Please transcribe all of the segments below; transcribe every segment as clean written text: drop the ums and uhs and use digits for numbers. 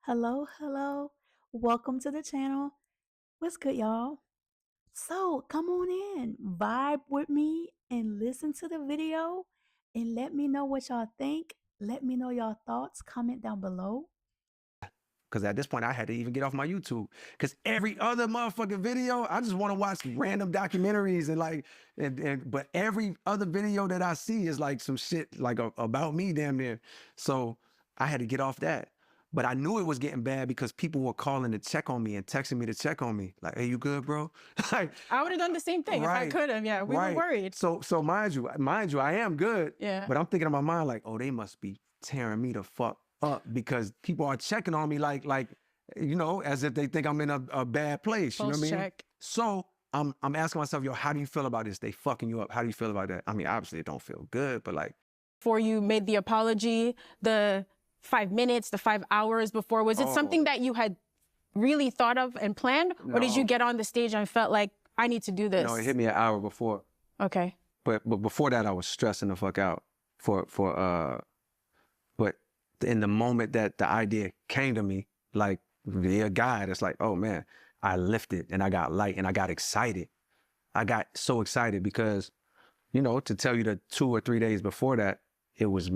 Hello, hello. Welcome to the channel. What's good, y'all? So, come on in, vibe with me, and listen to the video and let me know what y'all think. Let me know your thoughts. Comment down below. Because at this point, I had to even get off my YouTube. Because every other motherfucking video, I just want to watch random documentaries but every other video that I see is like some shit like about me damn near. So I had to get off that. But I knew it was getting bad because people were calling to check on me and texting me to check on me. Like, hey, you good, bro? Like, I would have done the same thing if I right, could have. Yeah, we were right. worried. So mind you, I am good. Yeah. But I'm thinking in my mind, like, oh, they must be tearing me the fuck up because people are checking on me like as if they think I'm in a bad place. You know Pulse what I mean? check. So I'm asking myself, yo, how do you feel about this? They fucking you up. How do you feel about that? I mean, obviously it don't feel good, but like, Before you made the apology, the 5 minutes, the 5 hours before, was it something that you had really thought of and planned? Or did you No. get on the stage and felt like, I need to do this? no, it hit me an hour before. Okay. But before that, I was stressing the fuck out but in the moment that the idea came to me, like via God, it's like, oh man, I lifted and I got light and I got excited. I got so excited because, to tell you the 2 or 3 days before that, it was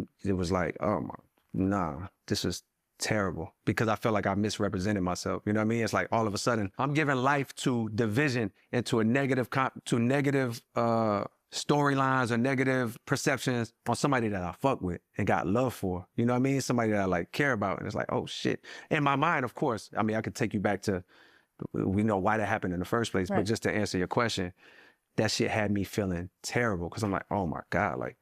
like, oh my, nah, this is terrible because I felt like I misrepresented myself. You know what I mean? It's like all of a sudden I'm giving life to division and to negative storylines or negative perceptions on somebody that I fuck with and got love for. You know what I mean? Somebody that I like care about. And it's like, oh shit. In my mind, of course, I mean, I could take you back to, we know why that happened in the first place, Right. but just to answer your question, that shit had me feeling terrible because I'm like, oh my God, like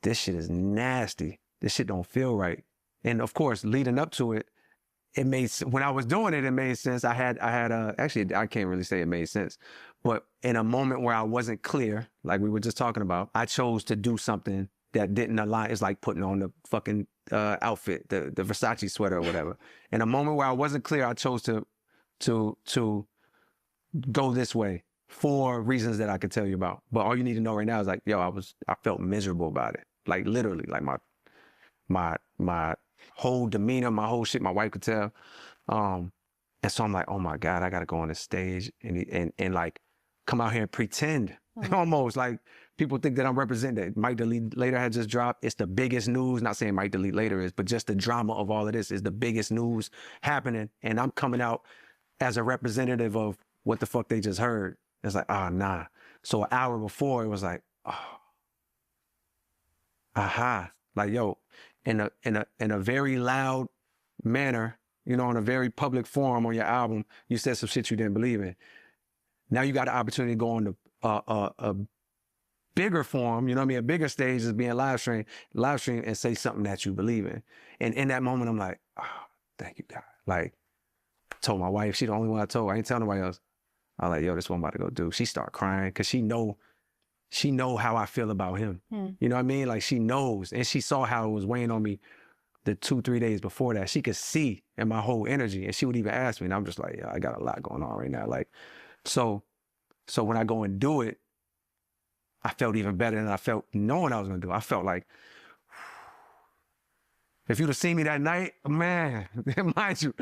this shit is nasty. This shit don't feel right. And of course, leading up to it, when I was doing it, it made sense. Actually, I can't really say it made sense, but in a moment where I wasn't clear, like we were just talking about, I chose to do something that didn't align. It's like putting on the fucking outfit, the Versace sweater or whatever. In a moment where I wasn't clear, I chose to go this way for reasons that I could tell you about. But all you need to know right now is like, yo, I felt miserable about it. Like literally, like my whole demeanor, my whole shit, my wife could tell. And so I'm like, oh my God, I gotta go on the stage and like come out here and pretend. Almost like people think that I'm representing that Mike Delete Later had just dropped. It's the biggest news. Not saying Mike Delete Later is, but just the drama of all of this is the biggest news happening. And I'm coming out as a representative of what the fuck they just heard. It's like, nah. So an hour before it was like, aha. Like, yo, in a very loud manner, in a very public forum on your album, you said some shit you didn't believe in. Now you got the opportunity to go on a bigger forum, a bigger stage is being live stream and say something that you believe in. And in that moment, I'm like, thank you, God. Like, told my wife, she the only one I told. I ain't telling nobody else. I was like, yo, this is what I'm about to go do. She start crying because she know how I feel about him. You know what I mean? Like she knows, and she saw how it was weighing on me the 2-3 days before that. She could see in my whole energy, and she would even ask me, and I'm just like, yeah, I got a lot going on right now. Like, so when I go and do it, I felt even better than I felt knowing I was gonna do it. I felt like, if you'd have seen me that night, man, mind you,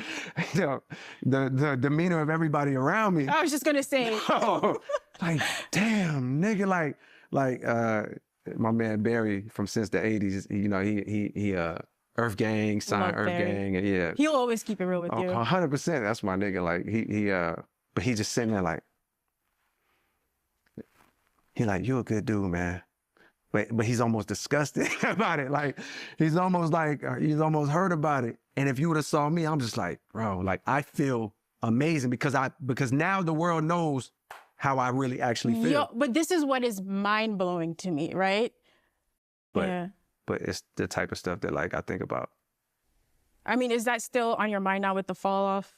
the demeanor of everybody around me. I was just going to say. Like, damn, nigga, like my man Barry from since the 80s, he Earth Gang, signed Earth Barry. Gang, and yeah. He'll always keep it real with you. 100%, that's my nigga. Like but he just sitting there like, he like, you a good dude, man. But he's almost disgusted about it. Like, he's almost hurt about it. And if you would have saw me, I'm just like, bro, like I feel amazing because now the world knows how I really actually feel. But this is what is mind blowing to me, right? But it's the type of stuff that like I think about. I mean, is that still on your mind now with the fall off,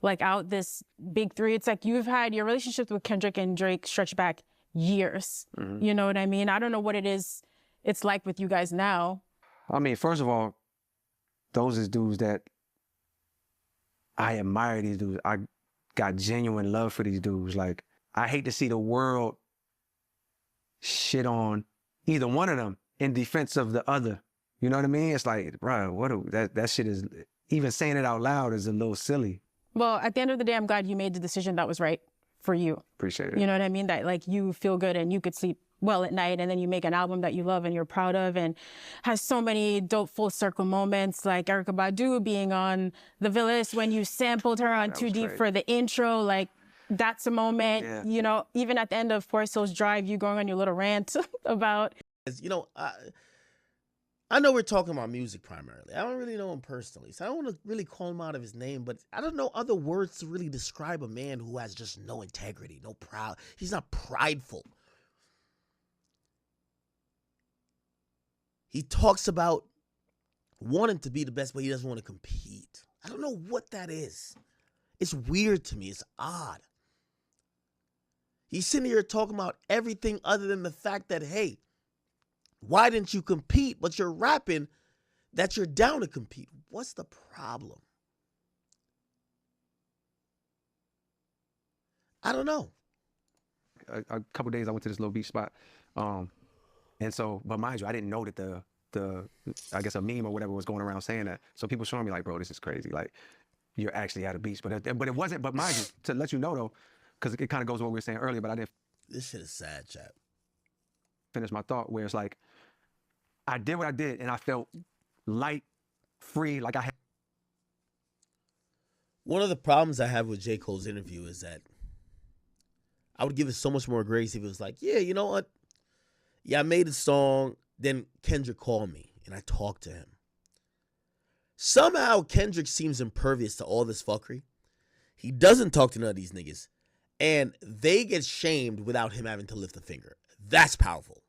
like out this big three? It's like you've had your relationships with Kendrick and Drake stretch back years. You know what I mean? I don't know what it's like with you guys now. I mean, first of all, those is dudes that I admire. These dudes. I got genuine love for these dudes. Like, I hate to see the world shit on either one of them in defense of the other. You know what I mean? It's like, bro, that shit is even saying it out loud is a little silly. Well, at the end of the day, I'm glad you made the decision that was right for you. Appreciate it. You know what I mean? That like you feel good and you could sleep well at night, and then you make an album that you love and you're proud of and has so many dope full circle moments, like Erykah Badu being on The Villas when you sampled her on Too Deep for the intro. Like, that's a moment. Yeah. You know, even at the end of Forest Hills Drive, you going on your little rant about. You know, I know we're talking about music primarily. I don't really know him personally, so I don't want to really call him out of his name, but I don't know other words to really describe a man who has just no integrity, no proud. He's not prideful. He talks about wanting to be the best, but he doesn't want to compete. I don't know what that is. It's weird to me. It's odd. He's sitting here talking about everything other than the fact that, hey, why didn't you compete? But you're rapping that you're down to compete. What's the problem? I don't know. A couple days I went to this little beach spot. And so, but mind you, I didn't know that the I guess a meme or whatever was going around saying that. So people showing me like, bro, this is crazy. Like, you're actually at a beach. But it wasn't, but mind you, to let you know though, because it kind of goes with what we were saying earlier, but I didn't This shit is sad, chap. finish my thought, where it's like, I did what I did and I felt light, free, like I had. One of the problems I have with J. Cole's interview is that I would give it so much more grace if it was like, yeah, you know what? Yeah, I made a song, then Kendrick called me and I talked to him. Somehow Kendrick seems impervious to all this fuckery. He doesn't talk to none of these niggas. And they get shamed without him having to lift a finger. That's powerful.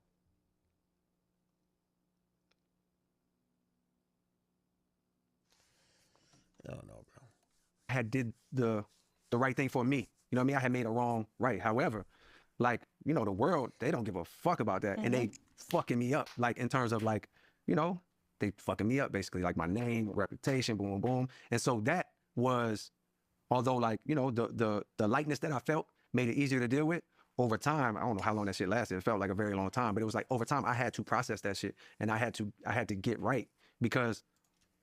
I don't know, bro. I had did the right thing for me. You know what I mean? I had made a wrong right. However, like, you know, the world, they don't give a fuck about that. And they fucking me up, like, in terms of, like, you know, they fucking me up, basically, like my name, reputation, boom, boom, boom. And so that was, although, like, you know, the lightness that I felt made it easier to deal with. Over time, I don't know how long that shit lasted. It felt like a very long time, but it was like over time I had to process that shit, and I had to get right, because,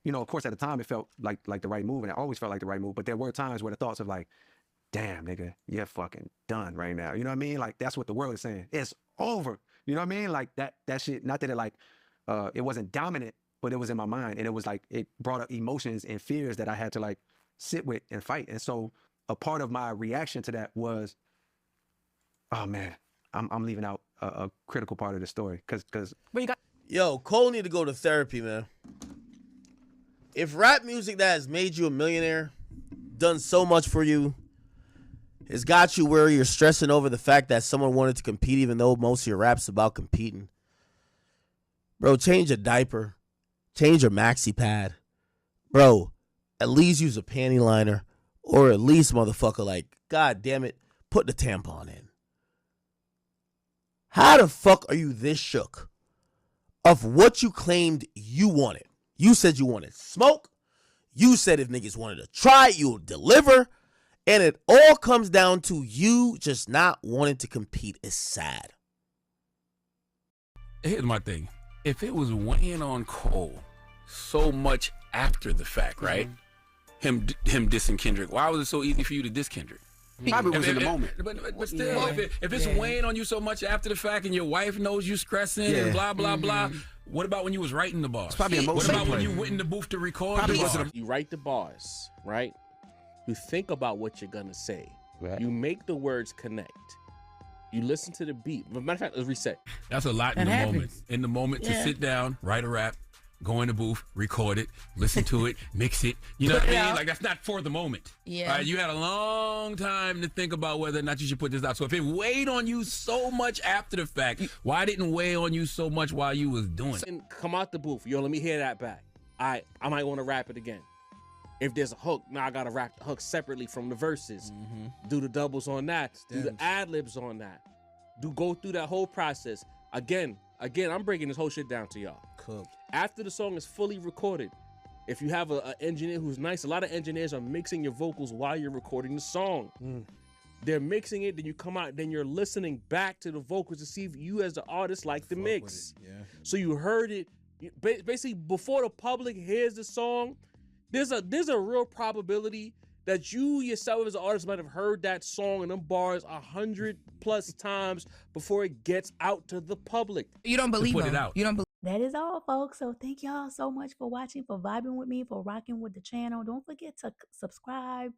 you know, of course at the time it felt like the right move, and it always felt like the right move. But there were times where the thoughts of like, damn, nigga, you're fucking done right now. You know what I mean? Like, that's what the world is saying. It's over. You know what I mean? Like that shit, not that it like, it wasn't dominant, but it was in my mind, and it was like, it brought up emotions and fears that I had to like sit with and fight. And so a part of my reaction to that was, oh man, I'm leaving out a critical part of the story. Cause But you got. Yo, Cole need to go to therapy, man. If rap music that has made you a millionaire, done so much for you, has got you where you're stressing over the fact that someone wanted to compete even though most of your rap's about competing, bro, change a diaper. Change your maxi pad. Bro, at least use a panty liner, or at least, motherfucker, like, god damn it, put the tampon in. How the fuck are you this shook of what you claimed you wanted? You said you wanted smoke. You said if niggas wanted to try, you would deliver. And it all comes down to you just not wanting to compete. It's sad. Here's my thing. If it was weighing on Cole so much after the fact, right? Him dissing Kendrick. Why was it so easy for you to diss Kendrick? probably was in the moment. But still, if it's weighing on you so much after the fact and your wife knows you stressing and blah, blah, blah, what about when you was writing the bars? It's probably What emotional. about when you went in the booth to record the bars? You write the bars, right? You think about what you're gonna say. Right. You make the words connect. You listen to the beat. Matter of fact, let's reset. That's a lot in the moment. In the moment to sit down, write a rap, go in the booth, record it, listen to it, mix it. You know what I mean? Like, that's not for the moment. Yeah. Right? You had a long time to think about whether or not you should put this out. So if it weighed on you so much after the fact, why didn't it weigh on you so much while you was doing it? And come out the booth. Yo, let me hear that back. I might want to rap it again. If there's a hook, now I gotta rap the hook separately from the verses. Do the doubles on that. Do the ad-libs on that. Go through that whole process. Again, I'm breaking this whole shit down to y'all. Cool. After the song is fully recorded, if you have an engineer who's nice, a lot of engineers are mixing your vocals while you're recording the song. They're mixing it, then you come out, then you're listening back to the vocals to see if you as the artist like the mix. So you heard it, basically before the public hears the song, there's a real probability that you yourself as an artist might have heard that song and them bars 100+ times before it gets out to the public. You don't believe put it him. out. You don't believe. That is all, folks. So thank y'all so much for watching, for vibing with me, for rocking with the channel. Don't forget to subscribe.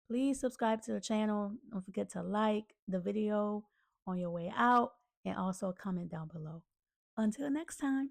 Please subscribe to the channel. Don't forget to like the video on your way out and also comment down below. Until next time.